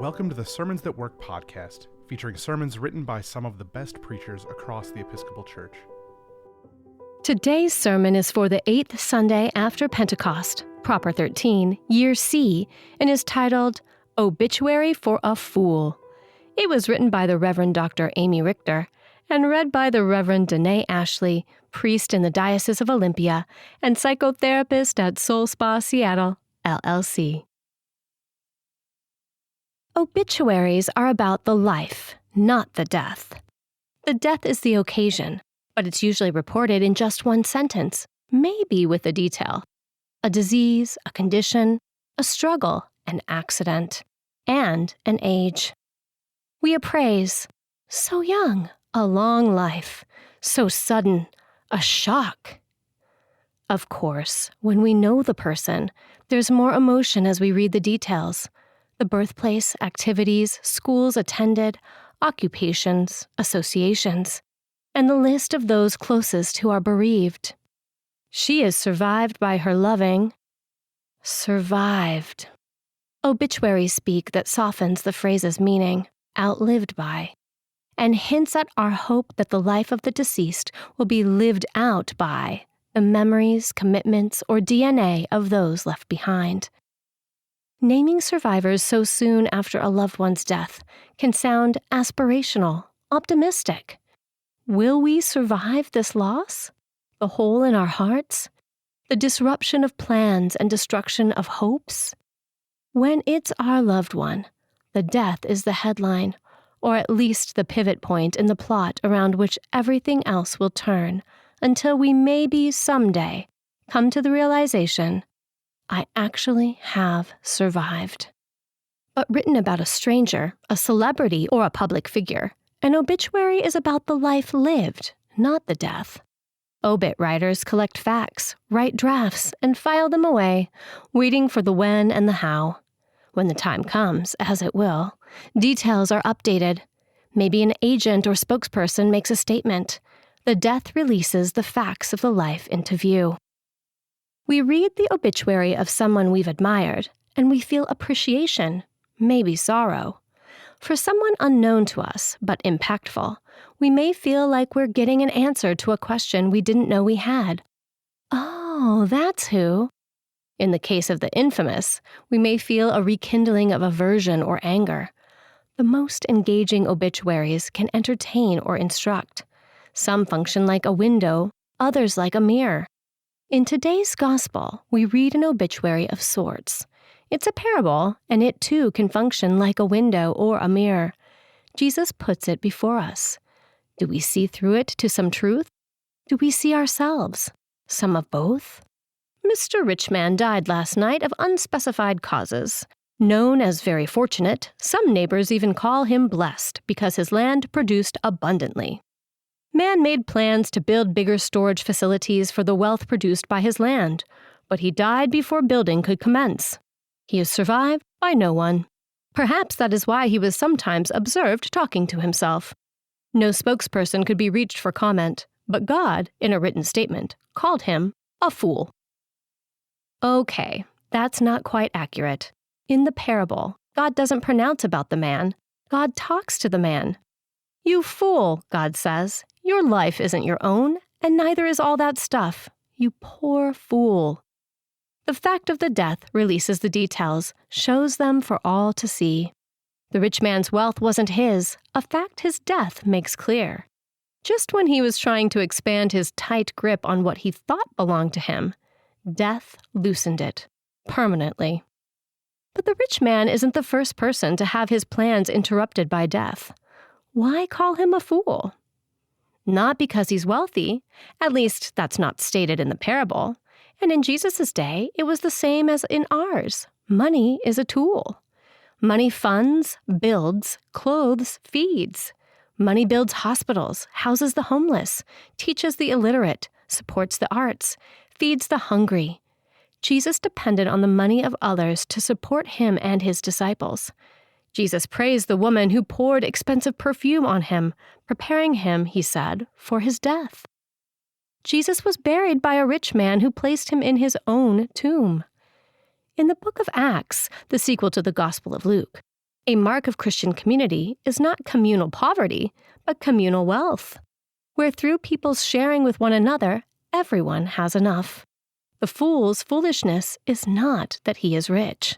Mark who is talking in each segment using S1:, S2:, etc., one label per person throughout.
S1: Welcome to the Sermons That Work podcast, featuring sermons written by some of the best preachers across the Episcopal Church.
S2: Today's sermon is for the 8th Sunday after Pentecost, Proper 13, Year C, and is titled, Obituary for a Fool. It was written by the Reverend Dr. Amy Richter and read by the Reverend Danáe Ashley, priest in the Diocese of Olympia and psychotherapist at Soul Spa Seattle, LLC. Obituaries are about the life, not the death. The death is the occasion, but it's usually reported in just one sentence, maybe with a detail. A disease, a condition, a struggle, an accident, and an age. We appraise, so young, a long life, so sudden, a shock. Of course, when we know the person, there's more emotion as we read the details. The birthplace, activities, schools attended, occupations, associations, and the list of those closest who are bereaved. She is survived by her loving. Survived. Obituary speak that softens the phrase's meaning, outlived by, and hints at our hope that the life of the deceased will be lived out by the memories, commitments, or DNA of those left behind. Naming survivors so soon after a loved one's death can sound aspirational, optimistic. Will we survive this loss? The hole in our hearts? The disruption of plans and destruction of hopes? When it's our loved one, the death is the headline, or at least the pivot point in the plot around which everything else will turn, until we maybe someday come to the realization, I actually have survived. But written about a stranger, a celebrity, or a public figure, an obituary is about the life lived, not the death. Obit writers collect facts, write drafts, and file them away, waiting for the when and the how. When the time comes, as it will, details are updated. Maybe an agent or spokesperson makes a statement. The death releases the facts of the life into view. We read the obituary of someone we've admired, and we feel appreciation, maybe sorrow. For someone unknown to us, but impactful, we may feel like we're getting an answer to a question we didn't know we had. Oh, that's who. In the case of the infamous, we may feel a rekindling of aversion or anger. The most engaging obituaries can entertain or instruct. Some function like a window, others like a mirror. In today's gospel, we read an obituary of sorts. It's a parable, and it too can function like a window or a mirror. Jesus puts it before us. Do we see through it to some truth? Do we see ourselves? Some of both? Mr. Rich Man died last night of unspecified causes. Known as very fortunate, some neighbors even call him blessed because his land produced abundantly. Man made plans to build bigger storage facilities for the wealth produced by his land, but he died before building could commence. He is survived by no one. Perhaps that is why he was sometimes observed talking to himself. No spokesperson could be reached for comment, but God, in a written statement, called him a fool. Okay, that's not quite accurate. In the parable, God doesn't pronounce about the man. God talks to the man. You fool, God says. Your life isn't your own, and neither is all that stuff. You poor fool. The fact of the death releases the details, shows them for all to see. The rich man's wealth wasn't his, a fact his death makes clear. Just when he was trying to expand his tight grip on what he thought belonged to him, death loosened it, permanently. But the rich man isn't the first person to have his plans interrupted by death. Why call him a fool? Not because he's wealthy, at least that's not stated in the parable. And in Jesus' day, it was the same as in ours. Money is a tool. Money funds, builds, clothes, feeds. Money builds hospitals, houses the homeless, teaches the illiterate, supports the arts, feeds the hungry. Jesus depended on the money of others to support him and his disciples. Jesus praised the woman who poured expensive perfume on him, preparing him, he said, for his death. Jesus was buried by a rich man who placed him in his own tomb. In the book of Acts, the sequel to the Gospel of Luke, A mark of Christian community is not communal poverty, but communal wealth, where through people's sharing with one another, everyone has enough. The fool's foolishness is not that he is rich.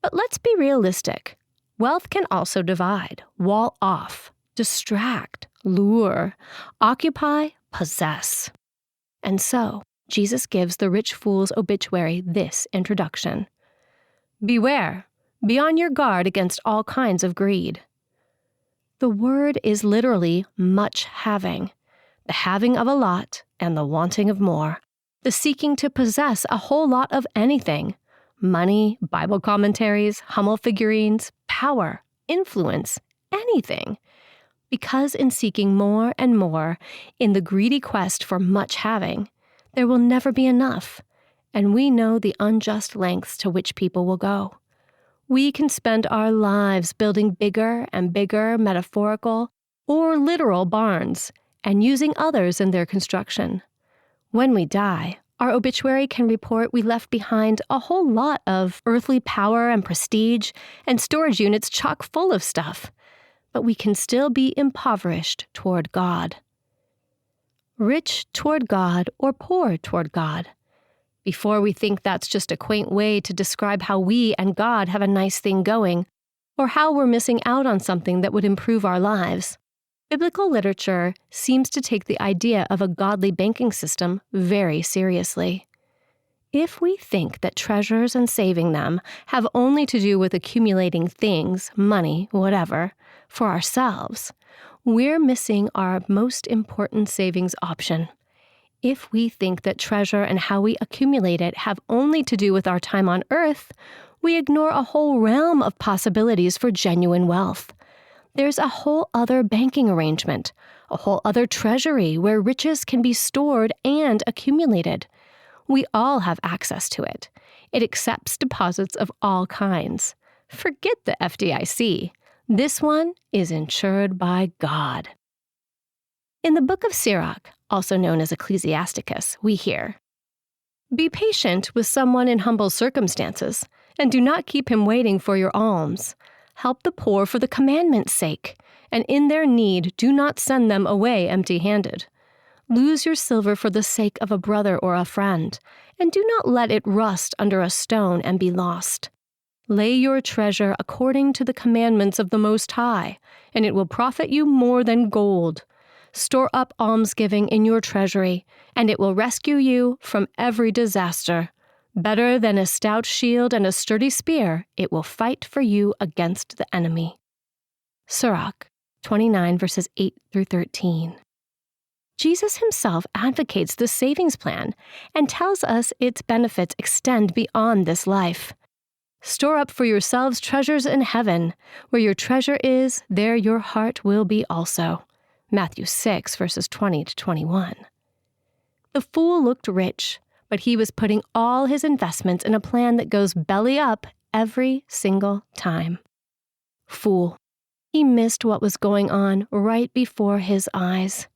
S2: But let's be realistic. Wealth can also divide, wall off, distract, lure, occupy, possess. And so, Jesus gives the rich fool's obituary this introduction. Beware, be on your guard against all kinds of greed. The word is literally much having, the having of a lot and the wanting of more, the seeking to possess a whole lot of anything, money, Bible commentaries, Hummel figurines, power, influence, anything. Because in seeking more and more, in the greedy quest for much having, there will never be enough, and we know the unjust lengths to which people will go. We can spend our lives building bigger and bigger metaphorical or literal barns and using others in their construction. When we die, our obituary can report we left behind a whole lot of earthly power and prestige and storage units chock full of stuff, but we can still be impoverished toward God. Rich toward God or poor toward God. Before we think that's just a quaint way to describe how we and God have a nice thing going, or how we're missing out on something that would improve our lives, biblical literature seems to take the idea of a godly banking system very seriously. If we think that treasures and saving them have only to do with accumulating things, money, whatever, for ourselves, we're missing our most important savings option. If we think that treasure and how we accumulate it have only to do with our time on earth, we ignore a whole realm of possibilities for genuine wealth. There's a whole other banking arrangement, a whole other treasury where riches can be stored and accumulated. We all have access to it. It accepts deposits of all kinds. Forget the FDIC. This one is insured by God. In the book of Sirach, also known as Ecclesiasticus, we hear, "Be patient with someone in humble circumstances, and do not keep him waiting for your alms. Help the poor for the commandment's sake, and in their need do not send them away empty-handed. Lose your silver for the sake of a brother or a friend, and do not let it rust under a stone and be lost. Lay your treasure according to the commandments of the Most High, and it will profit you more than gold. Store up almsgiving in your treasury, and it will rescue you from every disaster. Better than a stout shield and a sturdy spear, it will fight for you against the enemy." Sirach 29 verses 8 through 13. Jesus himself advocates the savings plan and tells us its benefits extend beyond this life. Store up for yourselves treasures in heaven. Where your treasure is, there your heart will be also. Matthew 6 verses 20 to 21. The fool looked rich, but he was putting all his investments in a plan that goes belly up every single time. Fool. He missed what was going on right before his eyes.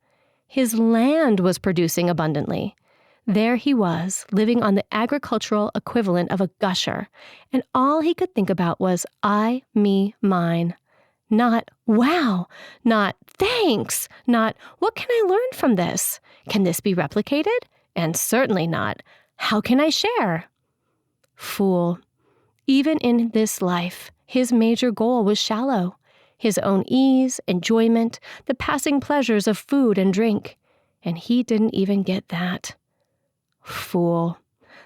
S2: His land was producing abundantly. There he was, living on the agricultural equivalent of a gusher, and all he could think about was I, me, mine. Not, wow, not, thanks, not, what can I learn from this? Can this be replicated? And certainly not, how can I share? Fool. Even in this life, his major goal was shallow. His own ease, enjoyment, the passing pleasures of food and drink. And he didn't even get that. Fool.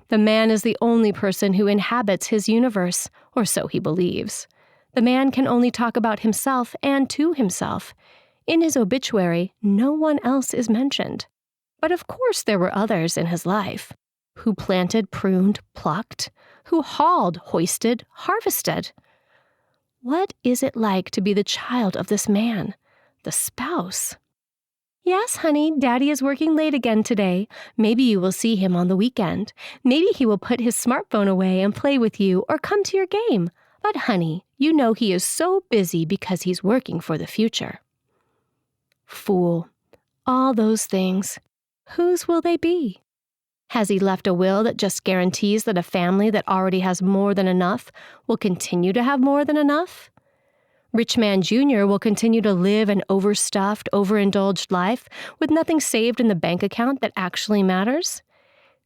S2: The man is the only person who inhabits his universe, or so he believes. The man can only talk about himself and to himself. In his obituary, no one else is mentioned. But of course there were others in his life. Who planted, pruned, plucked. Who hauled, hoisted, harvested. What is it like to be the child of this man, the spouse? Yes, honey, Daddy is working late again today. Maybe you will see him on the weekend. Maybe he will put his smartphone away and play with you or come to your game. But honey, you know he is so busy because he's working for the future. Fool. All those things. Whose will they be? Has he left a will that just guarantees that a family that already has more than enough will continue to have more than enough? Rich Man Jr. will continue to live an overstuffed, overindulged life with nothing saved in the bank account that actually matters?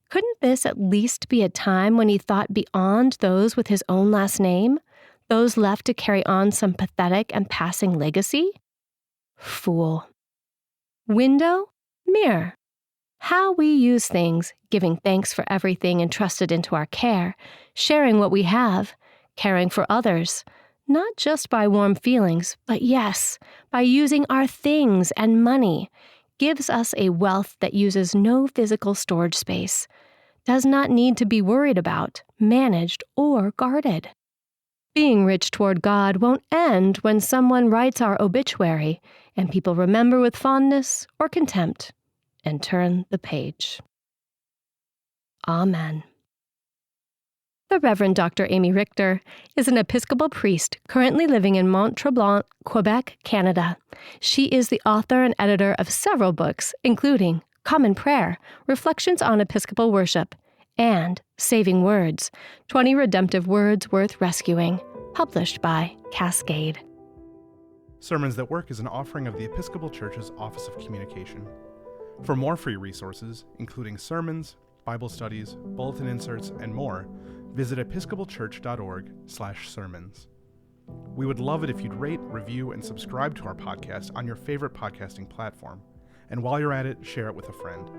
S2: Couldn't this at least be a time when he thought beyond those with his own last name, those left to carry on some pathetic and passing legacy? Fool. Window, mirror. How we use things, giving thanks for everything entrusted into our care, sharing what we have, caring for others, not just by warm feelings, but yes, by using our things and money, gives us a wealth that uses no physical storage space, does not need to be worried about, managed, or guarded. Being rich toward God won't end when someone writes our obituary and people remember with fondness or contempt and turn the page. Amen. The Reverend Dr. Amy Richter is an Episcopal priest currently living in Mont-Tremblant, Quebec, Canada. She is the author and editor of several books, including Common Prayer, Reflections on Episcopal Worship, and Saving Words, 20 Redemptive Words Worth Rescuing, published by Cascade.
S1: Sermons That Work is an offering of the Episcopal Church's Office of Communication. For more free resources, including sermons, Bible studies, bulletin inserts, and more, visit episcopalchurch.org/sermons. We would love it if you'd rate, review, and subscribe to our podcast on your favorite podcasting platform. And while you're at it, share it with a friend.